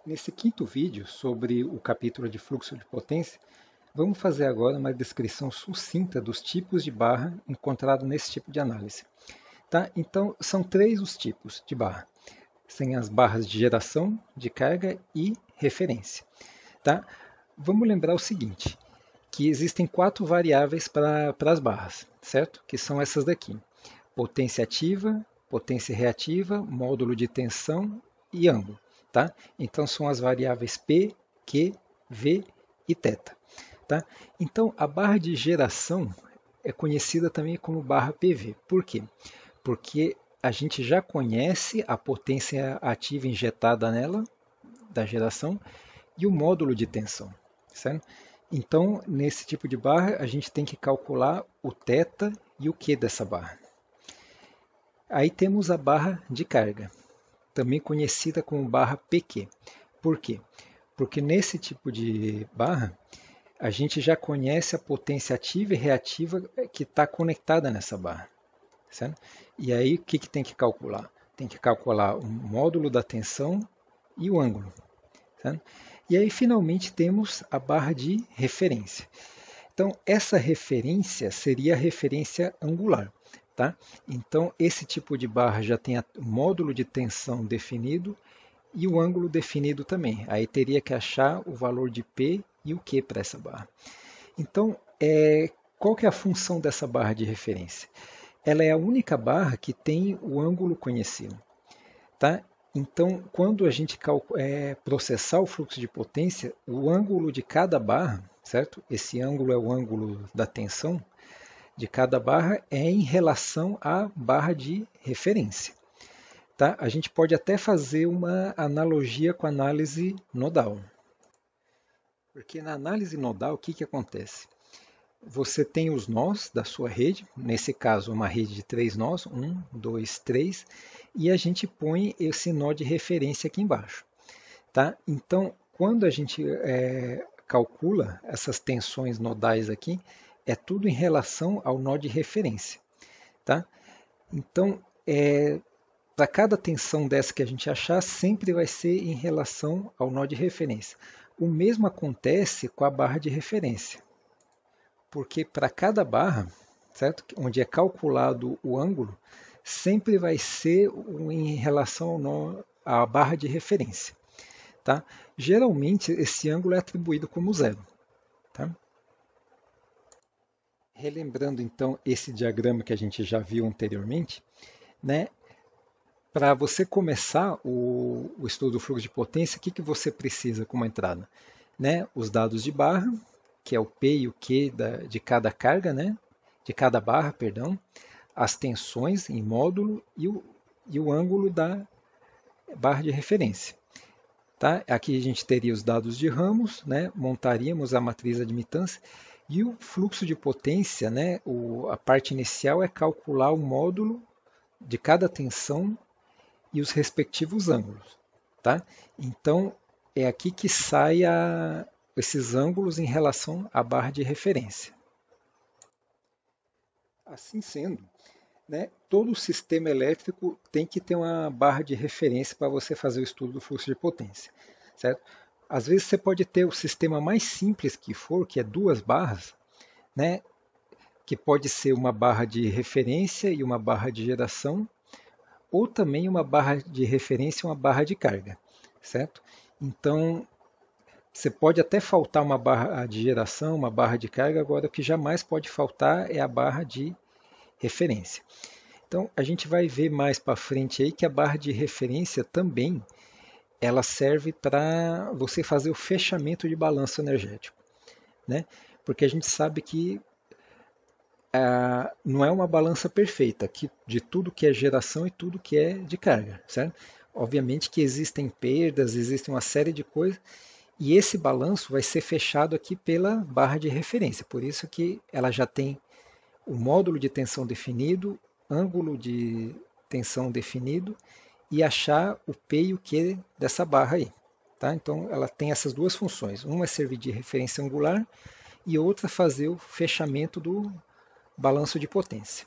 Nesse quinto vídeo sobre o capítulo de fluxo de potência, vamos fazer agora uma descrição sucinta dos tipos de barra encontrados nesse tipo de análise. Tá? Então, são três os tipos de barra. Tem as barras de geração, de carga e referência. Tá? Vamos lembrar o seguinte, que existem quatro variáveis para as barras, certo? Que são essas daqui. Potência ativa, potência reativa, módulo de tensão e ângulo. Tá? Então são as variáveis P, Q, V e θ. Tá? Então a barra de geração é conhecida também como barra PV. Por quê? Porque a gente já conhece a potência ativa injetada nela, da geração, e o módulo de tensão. Certo? Então, nesse tipo de barra, a gente tem que calcular o θ e o Q dessa barra. Aí temos a barra de carga, também conhecida como barra PQ. Por quê? Porque nesse tipo de barra, a gente já conhece a potência ativa e reativa que está conectada nessa barra. Certo? E aí, o que tem que calcular? Tem que calcular o módulo da tensão e o ângulo. Certo? E aí, finalmente, temos a barra de referência. Então, essa referência seria a referência angular. Tá? Então, esse tipo de barra já tem o módulo de tensão definido e o ângulo definido também. Aí teria que achar o valor de P e o Q para essa barra. Então, qual que é a função dessa barra de referência? Ela é a única barra que tem o ângulo conhecido. Tá? Então, quando a gente processar o fluxo de potência, o ângulo de cada barra, certo? Esse ângulo é o ângulo da tensão de cada barra é em relação à barra de referência. Tá? A gente pode até fazer uma analogia com a análise nodal. Porque na análise nodal, o que acontece? Você tem os nós da sua rede, nesse caso uma rede de 3 nós, 1, 2, 3, e a gente põe esse nó de referência aqui embaixo. Tá? Então, quando a gente calcula essas tensões nodais aqui, é tudo em relação ao nó de referência. Tá? Então, para cada tensão dessa que a gente achar, sempre vai ser em relação ao nó de referência. O mesmo acontece com a barra de referência, porque para cada barra, certo? Onde é calculado o ângulo, sempre vai ser em relação ao nó, à barra de referência. Tá? Geralmente, esse ângulo é atribuído como zero. Tá? Relembrando então esse diagrama que a gente já viu anteriormente, né? Para você começar o estudo do fluxo de potência, o que você precisa como entrada? Né? Os dados de barra, que é o P e o Q de cada carga, né? De cada barra, perdão, as tensões em módulo e o ângulo da barra de referência. Tá? Aqui a gente teria os dados de ramos, né? Montaríamos a matriz de admitância e o fluxo de potência, né? A parte inicial é calcular o módulo de cada tensão e os respectivos ângulos. Tá? Então, é aqui que sai esses ângulos em relação à barra de referência. Assim sendo, né, todo o sistema elétrico tem que ter uma barra de referência para você fazer o estudo do fluxo de potência. Certo? Às vezes você pode ter o sistema mais simples que for, que é duas barras, né, que pode ser uma barra de referência e uma barra de geração, ou também uma barra de referência e uma barra de carga. Certo? Então, você pode até faltar uma barra de geração, uma barra de carga, agora o que jamais pode faltar é a barra de referência. Então, a gente vai ver mais para frente aí que a barra de referência também ela serve para você fazer o fechamento de balanço energético. Né? Porque a gente sabe que não é uma balança perfeita de tudo que é geração e tudo que é de carga. Certo? Obviamente que existem perdas, existe uma série de coisas, e esse balanço vai ser fechado aqui pela barra de referência. Por isso que ela já tem o módulo de tensão definido, ângulo de tensão definido e achar o P e o Q dessa barra aí. Tá? Então ela tem essas duas funções. Uma é servir de referência angular e outra fazer o fechamento do balanço de potência.